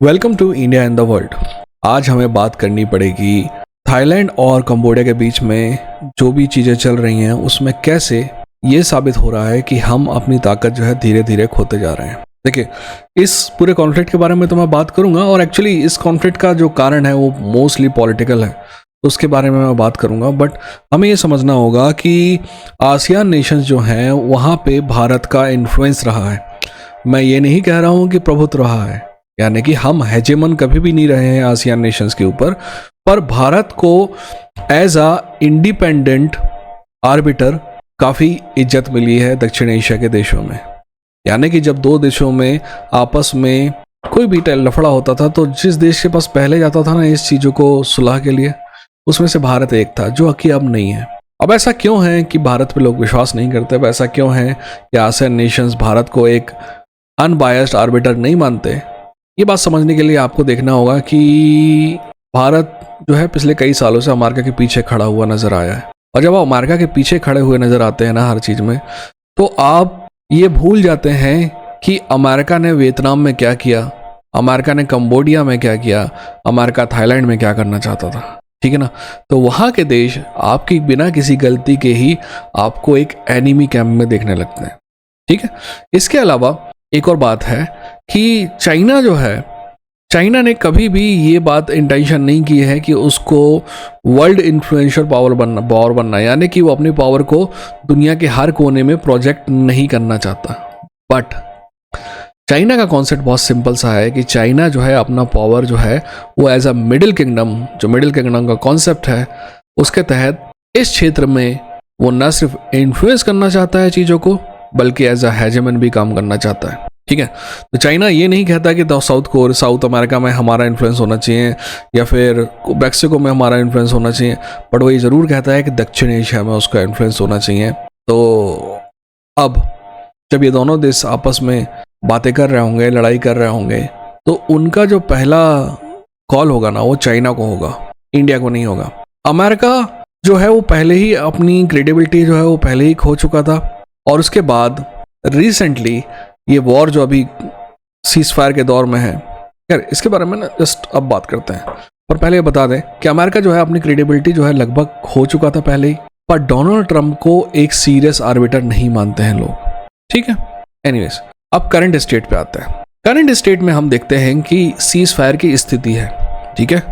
Welcome to India in the world. आज हमें बात करनी पड़ेगी थाईलैंड और कंबोडिया के बीच में जो भी चीज़ें चल रही हैं उसमें कैसे ये साबित हो रहा है कि हम अपनी ताकत जो है धीरे धीरे खोते जा रहे हैं। देखिए, इस पूरे कॉन्फ्लिक्ट के बारे में तो मैं बात करूंगा और एक्चुअली इस कॉन्फ्लिक्ट का जो कारण है वो मोस्टली पॉलिटिकल है, तो उसके बारे में मैं बात करूंगा। बट हमें ये समझना होगा कि आसियान नेशंस जो हैं वहाँ पे भारत का इन्फ्लुएंस रहा है। मैं ये नहीं कह रहा हूँ कि प्रभुत्व रहा है, यानी कि हम हेजेमन कभी भी नहीं रहे हैं आसियान नेशंस के ऊपर, पर भारत को एज अ इंडिपेंडेंट आर्बिटर काफ़ी इज्जत मिली है दक्षिण एशिया के देशों में। यानी कि जब दो देशों में आपस में कोई भी लफड़ा होता था तो जिस देश के पास पहले जाता था ना इस चीज़ों को सुलह के लिए, उसमें से भारत एक था, जो कि अब नहीं है। अब ऐसा क्यों है कि भारत पे लोग विश्वास नहीं करते? अब ऐसा क्यों है कि आसियान नेशंस भारत को एक अनबायस्ड आर्बिटर नहीं मानते? ये बात समझने के लिए आपको देखना होगा कि भारत जो है पिछले कई सालों से अमेरिका के पीछे खड़ा हुआ नजर आया है, और जब आप अमेरिका के पीछे खड़े हुए नजर आते हैं ना हर चीज़ में, तो आप ये भूल जाते हैं कि अमेरिका ने वियतनाम में क्या किया, अमेरिका ने कंबोडिया में क्या किया, अमेरिका थाईलैंड में क्या करना चाहता था। ठीक है ना? तो वहाँ के देश आपकी बिना किसी गलती के ही आपको एक एनिमी कैंप में देखने लगते हैं। ठीक है, इसके अलावा एक और बात है कि चाइना जो है, चाइना ने कभी भी ये बात इंटेंशन नहीं की है कि उसको वर्ल्ड इन्फ्लुएंशियल पावर बनना, यानी कि वो अपनी पावर को दुनिया के हर कोने में प्रोजेक्ट नहीं करना चाहता। बट चाइना का कॉन्सेप्ट बहुत सिंपल सा है कि चाइना जो है अपना पावर जो है वो एज अ मिडिल किंगडम, जो मिडिल किंगडम का कॉन्सेप्ट है उसके तहत इस क्षेत्र में वो न सिर्फ इन्फ्लुएंस करना चाहता है चीज़ों को, बल्कि एज अ हेजेमन भी काम करना चाहता है। ठीक है, तो चाइना ये नहीं कहता कि साउथ अमेरिका में हमारा इन्फ्लुएंस होना चाहिए या फिर मैक्सिको में हमारा इन्फ्लुएंस होना चाहिए, बट वो ये ज़रूर कहता है कि दक्षिण एशिया में उसका इन्फ्लुएंस होना चाहिए। तो अब जब ये दोनों देश आपस में बातें कर रहे होंगे, लड़ाई कर रहे होंगे, तो उनका जो पहला कॉल होगा ना वो चाइना को होगा, इंडिया को नहीं होगा। अमेरिका जो है वो पहले ही अपनी क्रेडिबिलिटी जो है वो पहले ही खो चुका था, और उसके बाद रिसेंटली ये वॉर जो अभी सीज फायर के दौर में है, यार इसके बारे में ना जस्ट अब बात करते हैं। पर पहले ये बता दें कि अमेरिका जो है अपनी क्रेडिबिलिटी जो है लगभग खो चुका था पहले ही, पर डोनाल्ड ट्रंप को एक सीरियस आर्बिटर नहीं मानते हैं लोग। ठीक है, एनीवेज अब करंट स्टेट पे आते हैं। करंट स्टेट में हम देखते हैं कि सीज फायर की स्थिति है। ठीक है,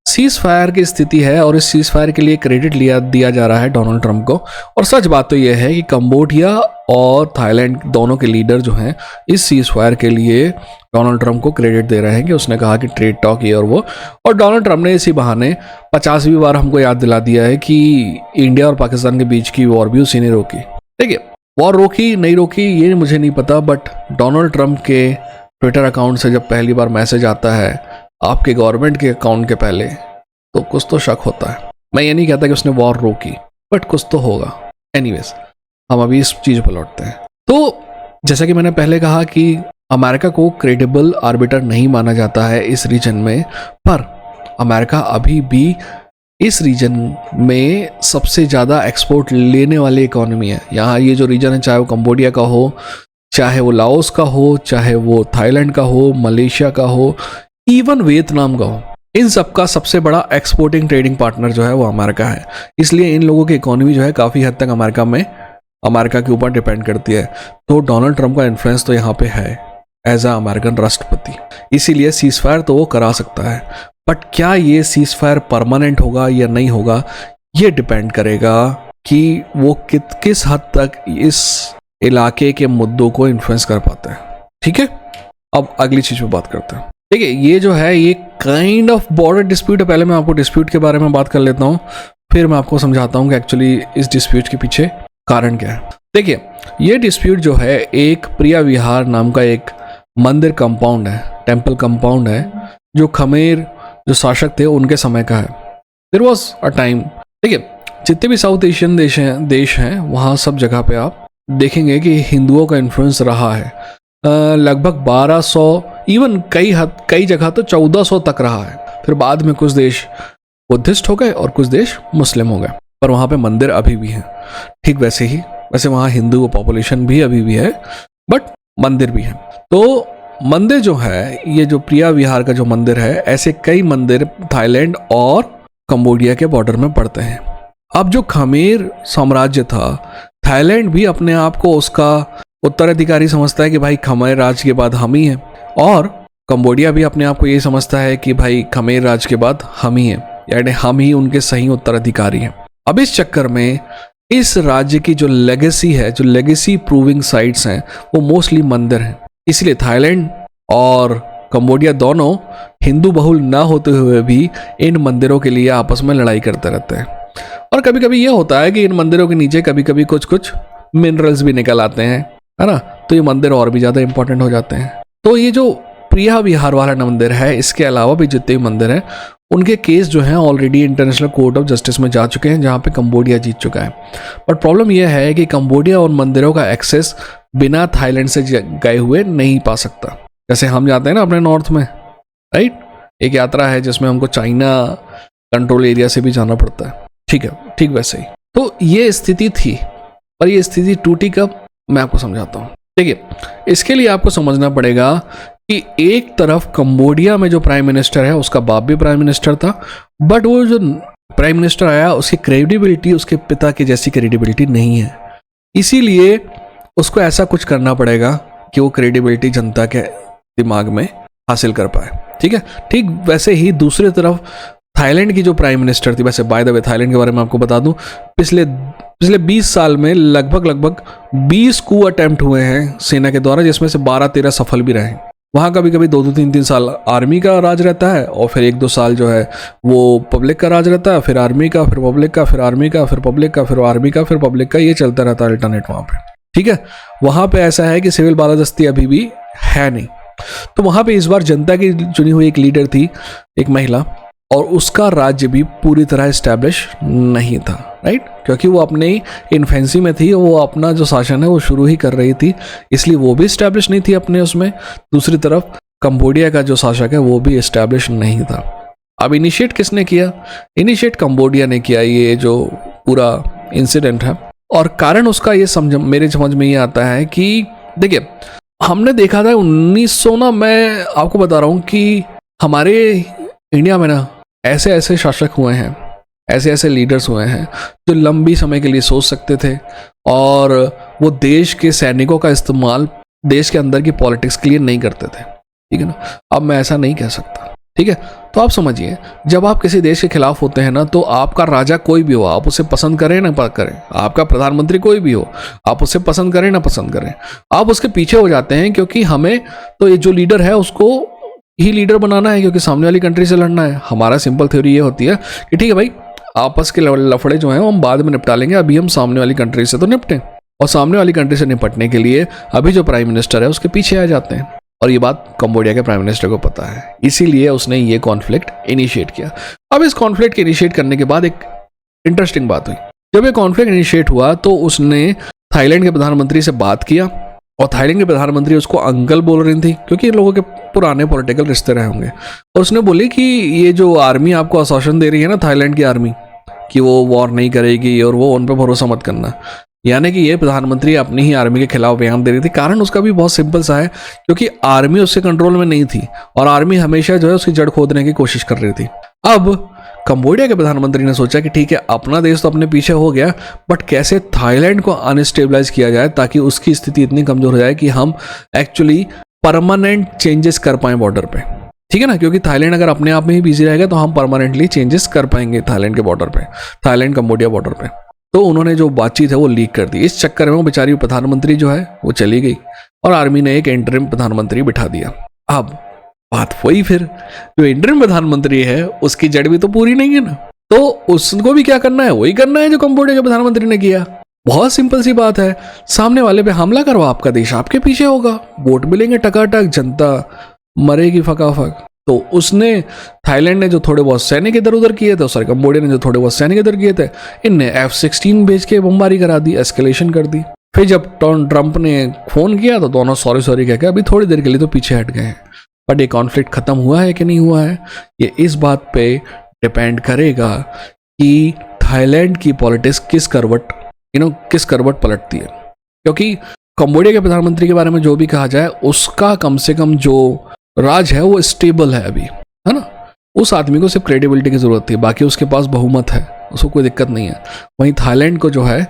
सीज फायर की स्थिति है और इस सीज फायर के लिए क्रेडिट दिया जा रहा है डोनाल्ड ट्रंप को। और सच बात तो यह है कि कंबोडिया और थाईलैंड दोनों के लीडर जो हैं इस सीज फायर के लिए डोनाल्ड ट्रंप को क्रेडिट दे रहे हैं कि उसने कहा कि ट्रेड टॉक ये और वो, और डोनाल्ड ट्रंप ने इसी बहाने 50वीं बार हमको याद दिला दिया है कि इंडिया और पाकिस्तान के बीच की वॉर भी उसी ने रोकी। देखिए, वॉर रोकी नहीं रोकी ये मुझे नहीं पता, बट डोनाल्ड ट्रंप के ट्विटर अकाउंट से जब पहली बार मैसेज आता है आपके गवर्नमेंट के अकाउंट के पहले, तो कुछ तो शक होता है। मैं ये नहीं कहता कि उसने वॉर रोकी, बट कुछ तो होगा। एनीवेज हम अभी इस चीज़ पर लौटते हैं। तो जैसा कि मैंने पहले कहा कि अमेरिका को क्रेडिबल आर्बिटर नहीं माना जाता है इस रीजन में, पर अमेरिका अभी भी इस रीजन में सबसे ज़्यादा एक्सपोर्ट लेने वाली इकोनॉमी है। यहाँ ये जो रीजन है, चाहे वो कंबोडिया का हो, चाहे वो लाओस का हो, चाहे वो थाईलैंड का हो, मलेशिया का हो, इवन वियतनाम का हो, इन सब का सबसे बड़ा एक्सपोर्टिंग ट्रेडिंग पार्टनर जो है वो अमेरिका है। इसलिए इन लोगों की इकोनॉमी जो है काफ़ी हद तक अमेरिका के ऊपर डिपेंड करती है। तो डोनाल्ड ट्रंप का इन्फ्लुएंस तो यहाँ पे है एज अ अमेरिकन राष्ट्रपति, इसीलिए सीज फायर तो वो करा सकता है। बट क्या ये सीज फायर परमानेंट होगा या नहीं होगा, ये डिपेंड करेगा कि वो किस हद तक इस इलाके के मुद्दों को इन्फ्लुएंस कर पाता है। ठीक है, अब अगली चीज़ पे बात करते हैं। देखिए, ये जो है ये काइंड ऑफ बॉर्डर डिस्प्यूट है। पहले मैं आपको डिस्प्यूट के बारे में बात कर लेता हूँ, फिर मैं आपको समझाता हूँ कि एक्चुअली इस डिस्प्यूट के पीछे कारण क्या है। देखिए, ये डिस्प्यूट जो है एक प्रिया विहार नाम का एक मंदिर कंपाउंड है, टेम्पल कंपाउंड है, जो खमेर जो शासक थे उनके समय का है। देयर वाज अ टाइम, देखिए जितने भी साउथ एशियन देश हैं वहाँ सब जगह पे आप देखेंगे कि हिंदुओं का इन्फ्लुएंस रहा है। लगभग 1200, इवन कई जगह तो 1400 तक रहा है। फिर बाद में कुछ देश बुद्धिस्ट हो गए और कुछ देश मुस्लिम हो गए, पर वहाँ पे मंदिर अभी भी हैं। ठीक वैसे वहाँ हिंदू पॉपुलेशन भी अभी भी है, बट मंदिर भी है। तो मंदिर जो है, ये जो प्रिया विहार का जो मंदिर है, ऐसे कई मंदिर थाईलैंड और कंबोडिया के बॉर्डर में पड़ते हैं। अब जो खमेर साम्राज्य था, थाईलैंड भी अपने आप को उसका उत्तराधिकारी समझता है कि भाई खमेर राज के बाद हम ही हैं, और कंबोडिया भी अपने आप को ये समझता है कि भाई खमेर राज के बाद हम ही हैं, यानी हम ही उनके सही उत्तराधिकारी हैं। अब इस चक्कर में इस राज्य की जो लेगेसी है, जो लेगेसी प्रूविंग साइट्स हैं, वो मोस्टली मंदिर हैं। इसलिए थाईलैंड और कंबोडिया दोनों हिंदू बहुल ना होते हुए भी इन मंदिरों के लिए आपस में लड़ाई करते रहते हैं। और कभी कभी ये होता है कि इन मंदिरों के नीचे कभी कभी कुछ कुछ मिनरल्स भी निकल आते हैं, है ना, तो ये मंदिर और भी ज़्यादा इंपॉर्टेंट हो जाते हैं। तो ये जो प्रिया विहार वाला मंदिर है, इसके अलावा भी जितने भी मंदिर हैं, उनके केस जो हैं already international court of justice में जा चुके हैं, जहाँ पे कंबोडिया जीत चुका है। बट प्रॉब्लम यह है कि कंबोडिया उन मंदिरों का एक्सेस बिना थाईलैंड से गए हुए नहीं पा सकता। जैसे हम जाते हैं ना अपने नॉर्थ में, राइट, एक यात्रा है जिसमें हमको चाइना कंट्रोल एरिया से भी जाना पड़ता है, ठीक है, ठीक वैसे ही। तो ये स्थिति थी, और ये स्थिति टूटी कब, मैं आपको समझाता हूँ। देखिए, इसके लिए आपको समझना पड़ेगा कि एक तरफ कंबोडिया में जो प्राइम मिनिस्टर है, उसका बाप भी प्राइम मिनिस्टर था, बट वो जो प्राइम मिनिस्टर आया, उसकी क्रेडिबिलिटी उसके पिता की जैसी क्रेडिबिलिटी नहीं है। इसीलिए उसको ऐसा कुछ करना पड़ेगा कि वो क्रेडिबिलिटी जनता के दिमाग में हासिल कर पाए, ठीक है। ठीक वैसे ही दूसरी तरफ थाईलैंड की जो प्राइम मिनिस्टर थी, वैसे बाय द वे थाईलैंड के बारे में आपको बता दूं, पिछले 20 साल में लगभग 20 कू अटेम्प्ट हुए हैं सेना के द्वारा, जिसमें से 12-13 सफल भी रहे। वहाँ कभी कभी 2-2, 3-3 साल आर्मी का राज रहता है, और फिर 1-2 साल जो है वो पब्लिक का राज रहता है, फिर आर्मी का, फिर पब्लिक का, फिर आर्मी का, फिर पब्लिक का, फिर आर्मी का, फिर पब्लिक का, ये चलता रहता है अल्टरनेट वहाँ पे, ठीक है। वहाँ पे ऐसा है कि सिविल बालादस्ती अभी भी है नहीं। तो वहाँ पे इस बार जनता की चुनी हुई एक लीडर थी, एक महिला, और उसका राज्य भी पूरी तरह इस्टेब्लिश नहीं था, राइट, क्योंकि वो अपने इन्फेंसी में थी, वो अपना जो शासन है वो शुरू ही कर रही थी, इसलिए वो भी इस्टेब्लिश नहीं थी अपने उसमें। दूसरी तरफ कंबोडिया का जो शासक है वो भी इस्टेब्लिश नहीं था। अब इनिशिएट किसने किया? इनिशिएट कंबोडिया ने किया ये जो पूरा इंसिडेंट है, और कारण उसका ये मेरे समझ में ये आता है कि देखिए, हमने देखा था 1900 ना, मैं आपको बता रहा हूँ कि हमारे इंडिया में ना ऐसे ऐसे शासक हुए हैं, ऐसे ऐसे लीडर्स हुए हैं जो लंबी समय के लिए सोच सकते थे, और वो देश के सैनिकों का इस्तेमाल देश के अंदर की पॉलिटिक्स के लिए नहीं करते थे, ठीक है ना। अब मैं ऐसा नहीं कह सकता, ठीक है। तो आप समझिए, जब आप किसी देश के खिलाफ होते हैं ना, तो आपका राजा कोई भी हो, आप उसे पसंद करें ना करें, आपका प्रधानमंत्री कोई भी हो, आप उसे पसंद करें ना पसंद करें, आप उसके पीछे हो जाते हैं, क्योंकि हमें तो ये जो लीडर है उसको ही लीडर बनाना है, क्योंकि सामने वाली कंट्री से लड़ना है। हमारा सिंपल थ्योरी ये होती है कि ठीक है भाई, आपस के लफड़े जो हैं वो हम बाद में निपटा लेंगे, अभी हम सामने वाली कंट्री से तो निपटें। और सामने वाली कंट्री से निपटने के लिए अभी जो प्राइम मिनिस्टर है उसके पीछे आ जाते हैं, और ये बात कंबोडिया के प्राइम मिनिस्टर को पता है, इसीलिए उसने ये कॉन्फ्लिक्ट इनिशिएट किया। अब इस कॉन्फ्लिक्ट के इनिशिएट करने के बाद एक इंटरेस्टिंग बात हुई। जब ये कॉन्फ्लिक्ट इनिशिएट हुआ तो उसने थाईलैंड के प्रधानमंत्री से बात किया, और थाईलैंड के प्रधानमंत्री उसको अंकल बोल रही थी, क्योंकि इन लोगों के पुराने पॉलिटिकल रिश्ते रहे होंगे। और उसने बोली कि ये जो आर्मी आपको आश्वासन दे रही है ना, थाईलैंड की आर्मी, कि वो वॉर नहीं करेगी और वो उन पर भरोसा मत करना, यानी कि ये प्रधानमंत्री अपनी ही आर्मी के खिलाफ बयान दे रही थी। कारण उसका भी बहुत सिंपल सा है, क्योंकि आर्मी उसके कंट्रोल में नहीं थी, और आर्मी हमेशा जो है उसकी जड़ खोदने की कोशिश कर रही थी। अब कंबोडिया के प्रधानमंत्री ने सोचा कि ठीक है, अपना देश तो अपने पीछे हो गया, बट कैसे थाईलैंड को अनस्टेबलाइज किया जाए ताकि उसकी स्थिति इतनी कमजोर हो जाए कि हम एक्चुअली परमानेंट चेंजेस कर पाएं बॉर्डर पे, ठीक है ना। क्योंकि थाईलैंड अगर अपने आप में ही बिजी रहेगा तो हम परमानेंटली चेंजेस कर पाएंगे थाईलैंड के बॉर्डर पे, थाईलैंड कंबोडिया बॉर्डर पे। तो उन्होंने जो बातचीत है वो लीक कर दी। इस चक्कर में वो बेचारी प्रधानमंत्री जो है वो चली गई, और आर्मी ने एक इंटरिम प्रधानमंत्री बिठा दिया। अब बात वही, फिर जो इंटरिम प्रधानमंत्री है उसकी जड़ भी तो पूरी नहीं है ना, तो उसको भी क्या करना है, वही करना है जो कंबोडिया के प्रधानमंत्री ने किया। बहुत सिंपल सी बात है, सामने वाले पे हमला करो, आपका देश आपके पीछे होगा, वोट मिलेंगे टकाटक, जनता मरेगी फकाफक। तो उसने, थाईलैंड ने जो थोड़े बहुत सैनिक इधर उधर किए थे, सॉरी कंबोडिया ने जो थोड़े बहुत सैनिक इधर किए थे, इनने F-16 भेज के बमबारी करा दी, एस्केलेशन कर दी। फिर जब ट्रंप ने फोन किया तो दोनों सॉरी कह के अभी थोड़ी देर के लिए तो पीछे हट गए हैं। बट ये कॉन्फ्लिक्ट खत्म हुआ है कि नहीं हुआ है, ये इस बात पे डिपेंड करेगा कि थाईलैंड की पॉलिटिक्स किस करवट पलटती है। क्योंकि कंबोडिया के प्रधानमंत्री के बारे में जो भी कहा जाए, उसका कम से कम जो राज है वो स्टेबल है अभी, है ना। उस आदमी को सिर्फ क्रेडिबिलिटी की ज़रूरत थी, बाकी उसके पास बहुमत है, उसको कोई दिक्कत नहीं है। वहीं थाईलैंड को जो है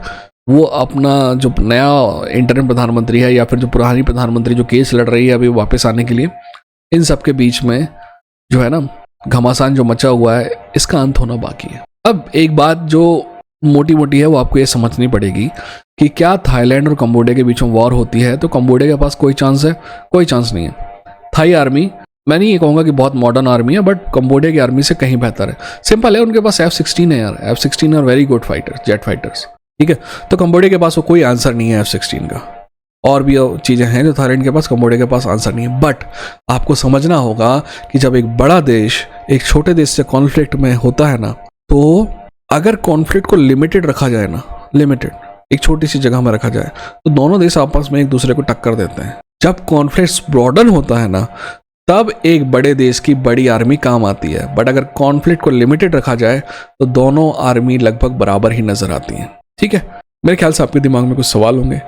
वो अपना जो नया इंटरिम प्रधानमंत्री है या फिर जो पुरानी प्रधानमंत्री जो केस लड़ रही है अभी वापस आने के लिए, इन सब के बीच में जो है ना घमासान जो मचा हुआ है, इसका अंत होना बाकी है। अब एक बात जो मोटी मोटी है वो आपको ये समझनी पड़ेगी कि क्या थाईलैंड और कंबोडिया के बीच में वॉर होती है तो कंबोडिया के पास कोई चांस है? कोई चांस नहीं है। थाई आर्मी, मैं नहीं ये कहूँगा कि बहुत मॉडर्न आर्मी है, बट कंबोडिया की आर्मी से कहीं बेहतर है। सिंपल है, उनके पास F-16 है यार, F-16 और very good fighters, jet fighters, ठीक है। तो कंबोडिया के पास वो कोई आंसर नहीं है F-16 का। और भी चीज़ें हैं जो थाईलैंड के पास, कंबोडिया के पास आंसर नहीं है। बट आपको समझना होगा कि जब एक बड़ा देश एक छोटे देश से कॉन्फ्लिक्ट में होता है ना, तो अगर कॉन्फ्लिक्ट को लिमिटेड रखा जाए ना, लिमिटेड एक छोटी सी जगह में रखा जाए, तो दोनों देश आपस में एक दूसरे को टक्कर देते हैं। जब कॉन्फ्लिक्ट ब्रॉडन होता है ना, तब एक बड़े देश की बड़ी आर्मी काम आती है। बट अगर कॉन्फ्लिक्ट को लिमिटेड रखा जाए तो दोनों आर्मी लगभग बराबर ही नजर आती हैं, ठीक है। मेरे ख्याल से आपके दिमाग में कुछ सवाल होंगे,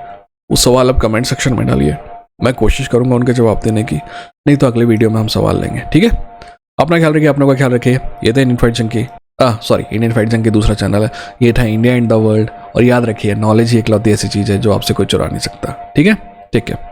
उस सवाल आप कमेंट सेक्शन में डालिए, मैं कोशिश करूंगा उनके जवाब देने की, नहीं तो अगले वीडियो में हम सवाल लेंगे, ठीक है। अपना ख्याल रखिए, अपनों का ख्याल रखिए। ये था इंडियन फाइट जंग की इंडियन फाइट जंग की दूसरा चैनल है, ये था इंडिया इन द वर्ल्ड। और याद रखिए, नॉलेज ही इकलौती ऐसी चीज़ है जो आपसे कोई चुरा नहीं सकता, ठीक है। Take care.